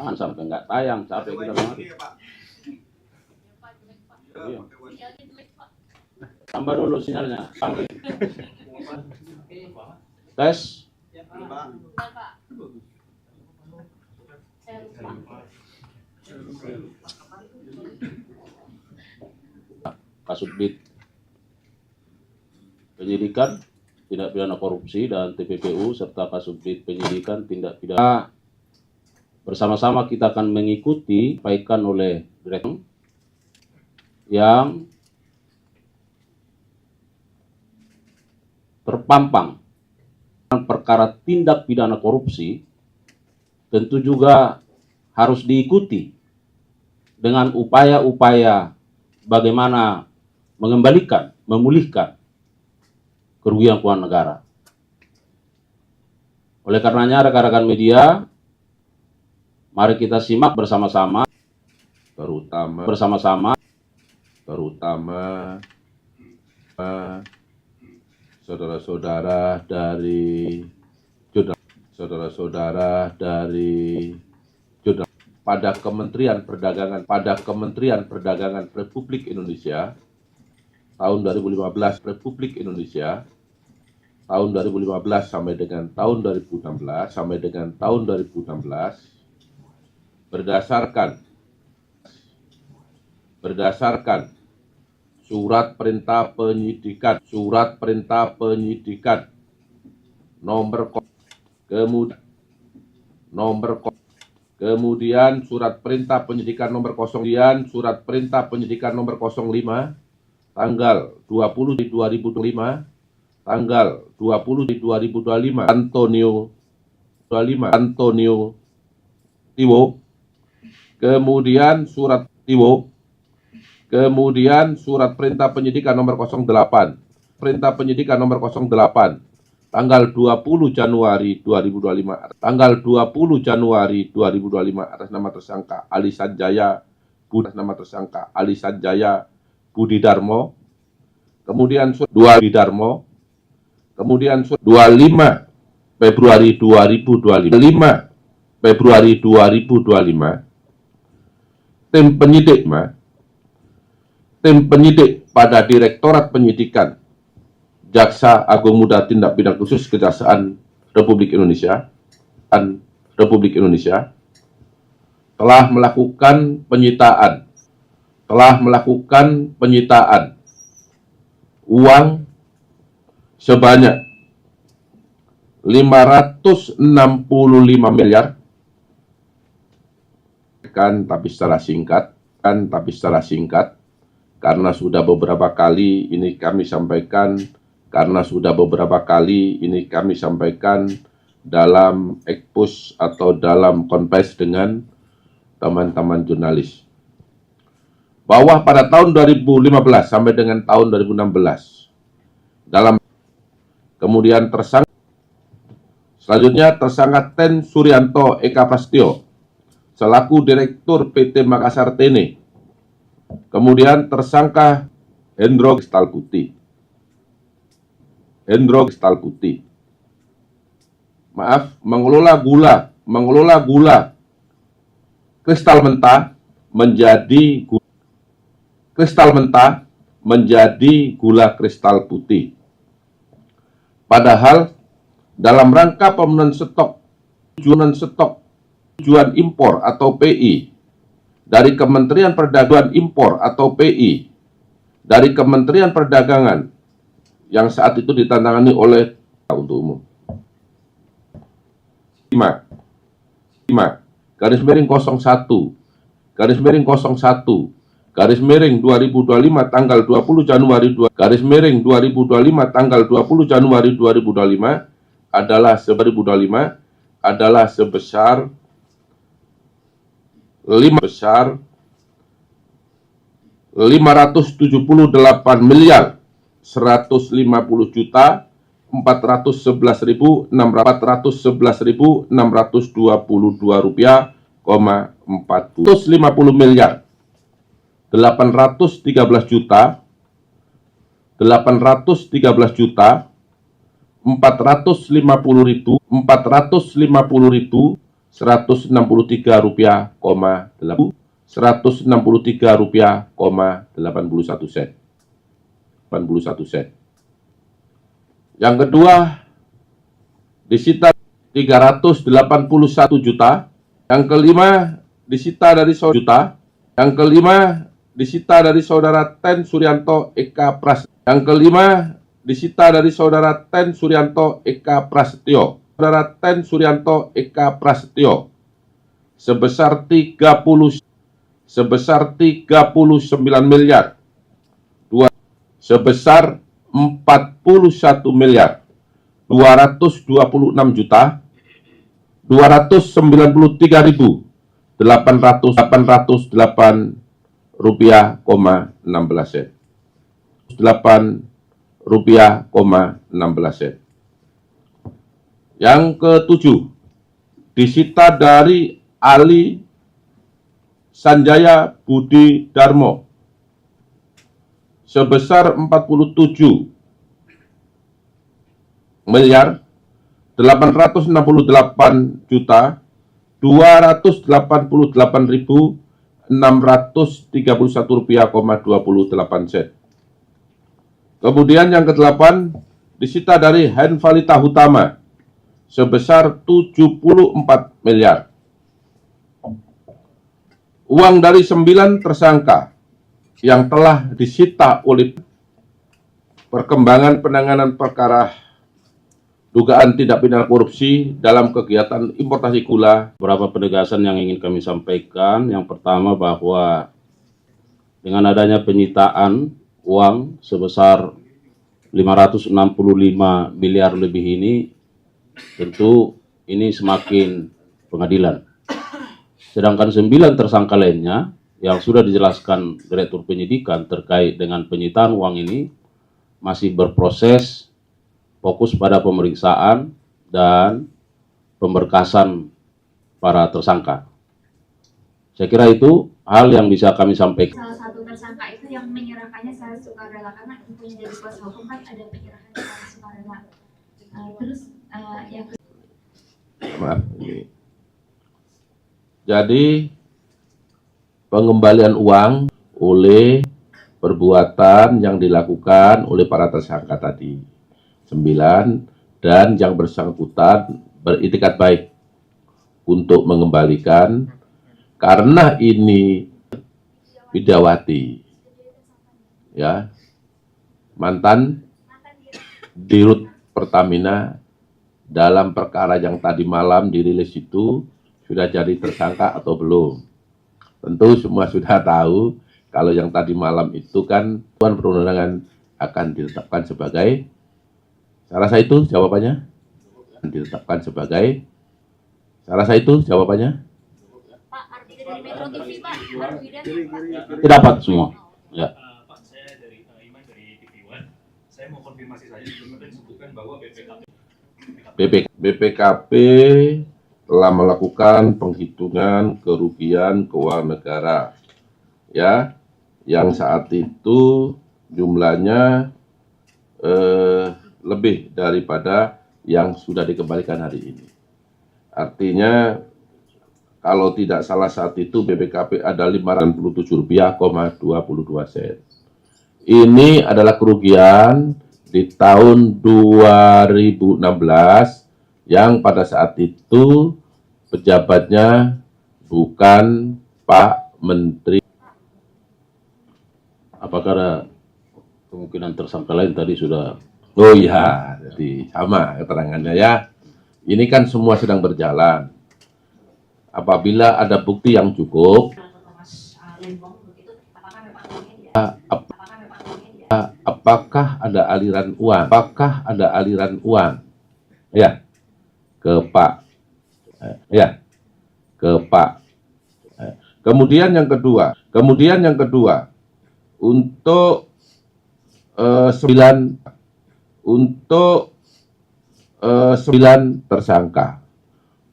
Jangan sampai nggak tayang, capek kita kemarin. Iya. Tambah dulu sinyalnya. Tes. Kasubdit Penyidikan Tindak Pidana Korupsi dan TPPU serta Kasubdit Penyidikan Tindak Pidana bersama-sama kita akan mengikuti sampaikan oleh Direktur yang terpampang perkara tindak pidana korupsi, tentu juga harus diikuti dengan upaya-upaya bagaimana mengembalikan, memulihkan kerugian keuangan negara. Oleh karenanya rekan-rekan media, mari kita simak bersama-sama, terutama saudara-saudara dari Jordan pada Kementerian Perdagangan Republik Indonesia tahun 2015 tahun 2015 sampai dengan tahun 2016 berdasarkan surat perintah penyidikan kemudian surat perintah penyidikan nomor 05 tanggal 20 di 2025 Antonio Tiwo, kemudian surat perintah penyidikan nomor 08 tanggal 20 Januari 2025 atas nama tersangka Ali Sanjaya Budi Darmo, kemudian 25 Februari 2025 tim penyidik pada Direktorat Penyidikan Jaksa Agung Muda Tindak Pidana Khusus Kejaksaan Republik Indonesia telah melakukan penyitaan uang sebanyak 565 miliar tapi secara singkat karena sudah beberapa kali ini kami sampaikan dalam ekspos atau dalam konfes dengan teman-teman jurnalis bahwa pada tahun 2015 sampai dengan tahun 2016 kemudian tersangka Ten Suryanto Eka Prastyo selaku Direktur PT Makassar Tene, kemudian tersangka Hendro Kristal Putih, mengelola gula kristal mentah menjadi gula kristal putih. Padahal dalam rangka pemenuhan stok tujuan impor atau PI dari Kementerian Perdagangan Impor atau PI dari Kementerian Perdagangan yang saat itu ditantangani oleh untuk umum 5 garis miring 01 garis miring 2025 tanggal 20 Januari 2025 adalah sebesar 578 miliar 150 juta 411.622 rupiah, 150 miliar 813 juta 450.000 Rp163,81. Rp163,81. 81 sen. Yang kedua, disita 381 juta. Yang kelima, disita dari saudara juta. Yang kelima, disita dari saudara Ten Suryanto Eka Prasetyo. Yang kelima, disita dari saudara Ten Suryanto Eka Prasetyo. Saudara Ten Suryanto Eka Prasetyo sebesar 39 miliar. Sebesar 41 miliar 226 juta 293.808 rupiah, 16 sen. 8 rupiah, 16 sen. Yang ketujuh, disita dari Ali Sanjaya Budi Darmo sebesar 47 miliar 868 juta 288.631 rupiah, 28 sen. Kemudian yang kedelapan, disita dari Henvalita Hutama sebesar 74 miliar. Uang dari 9 tersangka yang telah disita oleh perkembangan penanganan perkara dugaan tindak pidana korupsi dalam kegiatan importasi gula. Beberapa penegasan yang ingin kami sampaikan. Yang pertama, bahwa dengan adanya penyitaan uang sebesar 565 miliar lebih ini, tentu ini semakin pengadilan. Sedangkan 9 tersangka lainnya yang sudah dijelaskan Direktur Penyidikan terkait dengan penyitaan uang ini masih berproses, fokus pada pemeriksaan dan pemberkasan para tersangka. Saya kira itu hal yang bisa kami sampaikan. Salah satu tersangka itu yang menyerahkannya secara sukarela, karena infonya dari kuasa hukum kan ada penyerahan secara sukarela. Yang Maaf, ini. Jadi pengembalian uang oleh perbuatan yang dilakukan oleh para tersangka tadi 9, dan yang bersangkutan beritikat baik untuk mengembalikan, karena ini Widawati, ya, mantan Dirut Pertamina, dalam perkara yang tadi malam dirilis itu sudah jadi tersangka atau belum. Tentu semua sudah tahu kalau yang tadi malam itu kan Tuan Perundangan akan ditetapkan sebagai, saya rasa itu jawabannya, ditetapkan sebagai, saya rasa itu jawabannya. Pak Arti dari Metro TV, Pak. Arwidan, Pak. Tidak dapat semua. Ya. Pak, saya dari Iman dari TV One. Saya mau konfirmasi saja, sebelumnya disebutkan bahwa BPKP telah melakukan penghitungan kerugian keuangan negara, ya, yang saat itu jumlahnya lebih daripada yang sudah dikembalikan hari ini. Artinya kalau tidak salah saat itu BPKP ada Rp567,22. Ini adalah kerugian di tahun 2016 yang pada saat itu pejabatnya bukan Pak Menteri. Apakah ada kemungkinan tersangka lain tadi sudah? Oh iya, jadi sama keterangannya ya. Ini kan semua sedang berjalan. Apabila ada bukti yang cukup, apakah ada aliran uang? Apakah ada aliran uang? Ya, ke Pak. Ya, ke Pak. Kemudian yang kedua, untuk 9 tersangka.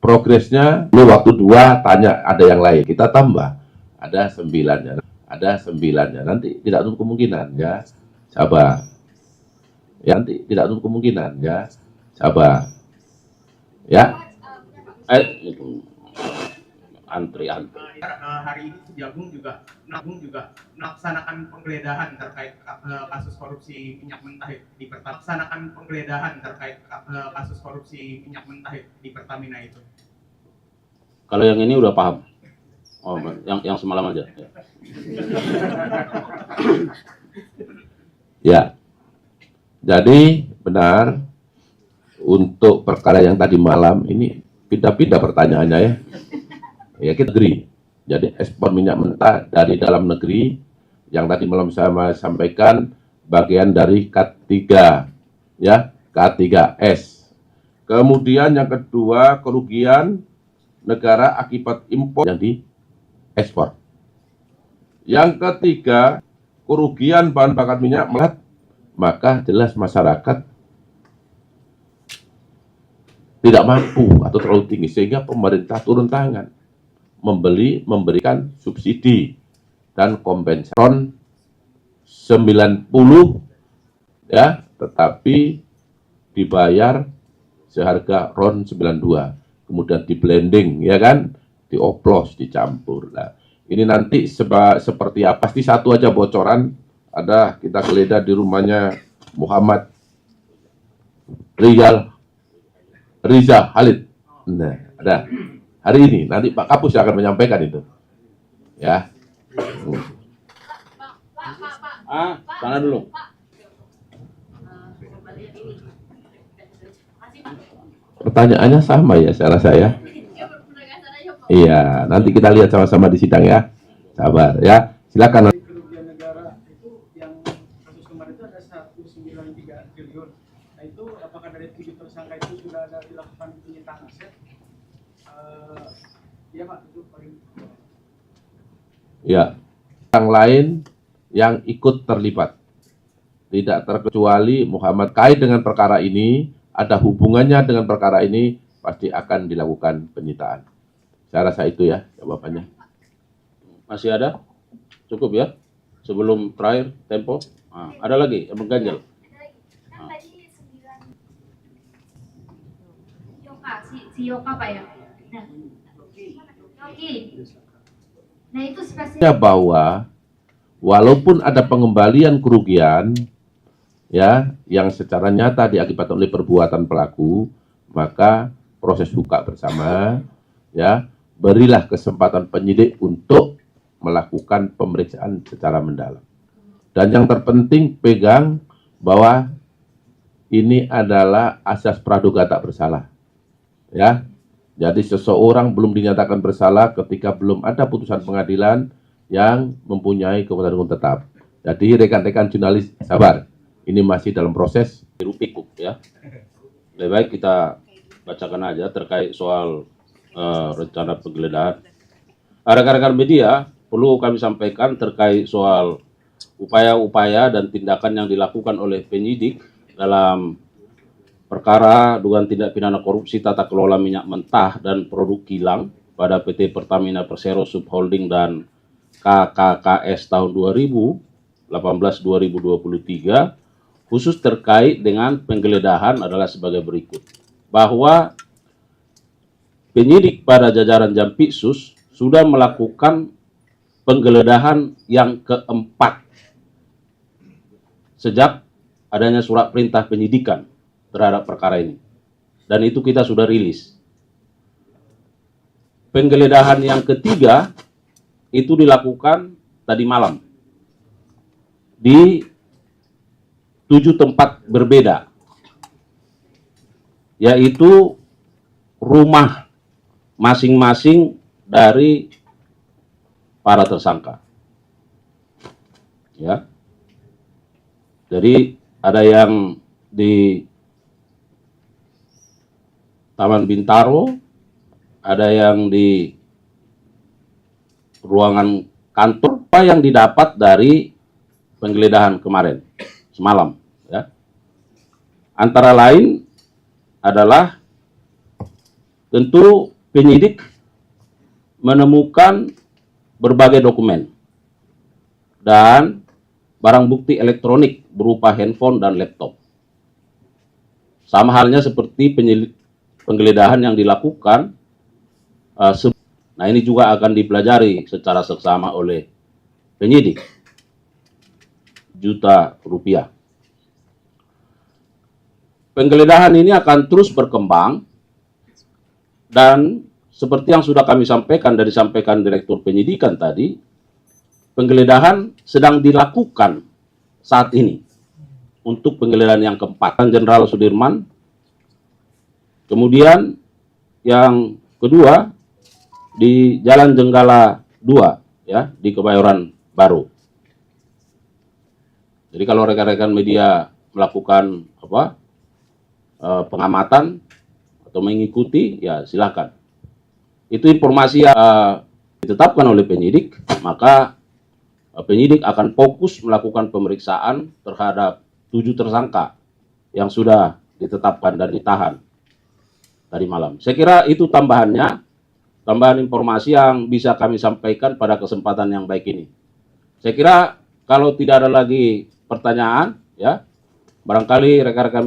Progresnya, ini waktu 2 tanya ada yang lain, kita tambah, ada 9-nya, nanti tidak untuk kemungkinan ya, sabar. Ya, nanti tidak untuk kemungkinan ya, sabar. Ya. antri-antri. Hari ini Jagung juga melaksanakan penggeledahan terkait kasus korupsi minyak mentah di Pertamina. Di Pertamina itu. Kalau yang ini udah paham. Oh, yang semalam aja. Ya. Ya, jadi benar untuk perkara yang tadi malam ini pindah-pindah pertanyaannya ya. Ya kita negeri. Jadi ekspor minyak mentah dari dalam negeri yang tadi malam saya sampaikan bagian dari K3 ya, K3S. Kemudian yang kedua kerugian negara akibat impor yang diekspor. Yang ketiga kerugian bahan bakar minyak melat, maka jelas masyarakat tidak mampu atau terlalu tinggi sehingga pemerintah turun tangan memberikan subsidi dan kompensasi 90 ya, tetapi dibayar seharga RON 92, kemudian di blending ya kan, dioplos, dicampur. Nah, ini nanti seperti apa? Pasti satu aja bocoran, ada kita geledah di rumahnya Muhammad Riza Khalid. Nah, ada hari ini, nanti Pak Kapus akan menyampaikan itu. Ya. Sana dulu. Pertanyaannya sama ya, saya rasa ya. Iya, nanti kita lihat sama-sama di sidang ya. Sabar ya. Silakan. Kerugian negara itu yang kasus kemarin itu ada 193 triliun. Nah itu apakah dari 7 tersangka itu sudah ada dilakukan penyitaan aset? Iya Pak, itu paling. Ya. Yang lain yang ikut terlibat. Tidak terkecuali Muhammad kait dengan perkara ini, ada hubungannya dengan perkara ini, pasti akan dilakukan penyitaan. Saya rasa itu ya jawabannya. Masih ada? Cukup ya? Sebelum terakhir, tempo. Ada lagi yang mengganjal? Ada lagi. Kan tadi 9 Yoka, si Yoka Pak ya. Nah, Yoki. Nah itu spesial. Bahwa walaupun ada pengembalian kerugian ya yang secara nyata diakibatkan oleh perbuatan pelaku, maka proses buka bersama ya, berilah kesempatan penyidik untuk melakukan pemeriksaan secara mendalam. Dan yang terpenting pegang bahwa ini adalah asas praduga tak bersalah. Ya. Jadi seseorang belum dinyatakan bersalah ketika belum ada putusan pengadilan yang mempunyai kekuatan hukum tetap. Jadi rekan-rekan jurnalis sabar. Ini masih dalam proses Pikuk ya. Lebih baik kita bacakan aja terkait soal rencana penggeledahan. Rekan-rekan media perlu kami sampaikan terkait soal upaya-upaya dan tindakan yang dilakukan oleh penyidik dalam perkara dugaan tindak pidana korupsi tata kelola minyak mentah dan produk kilang pada PT Pertamina Persero Subholding dan KKKS tahun 2018-2023 khusus terkait dengan penggeledahan adalah sebagai berikut. Bahwa penyidik pada jajaran Jampitsus sudah melakukan penggeledahan yang keempat sejak adanya surat perintah penyidikan terhadap perkara ini. Dan itu kita sudah rilis. Penggeledahan yang ketiga itu dilakukan tadi malam di 7 tempat berbeda, yaitu rumah masing-masing dari para tersangka. Ya. Jadi ada yang di Taman Bintaro, ada yang di ruangan kantor. Apa yang didapat dari penggeledahan kemarin, semalam, ya. Antara lain adalah tentu penyidik menemukan berbagai dokumen dan barang bukti elektronik berupa handphone dan laptop. Sama halnya seperti penggeledahan yang dilakukan Nah, ini juga akan dipelajari secara seksama oleh penyidik. Juta rupiah. Penggeledahan ini akan terus berkembang dan seperti yang sudah kami sampaikan dari disampaikan Direktur Penyidikan tadi, penggeledahan sedang dilakukan saat ini untuk penggeledahan yang keempat. Jenderal Sudirman. Kemudian yang kedua di Jalan Jenggala 2 ya, di Kebayoran Baru. Jadi kalau rekan-rekan media melakukan pengamatan atau mengikuti, ya silakan. Itu informasi yang ditetapkan oleh penyidik, maka penyidik akan fokus melakukan pemeriksaan terhadap 7 tersangka yang sudah ditetapkan dan ditahan tadi malam. Saya kira itu tambahan informasi yang bisa kami sampaikan pada kesempatan yang baik ini. Saya kira kalau tidak ada lagi pertanyaan, ya barangkali rekan-rekan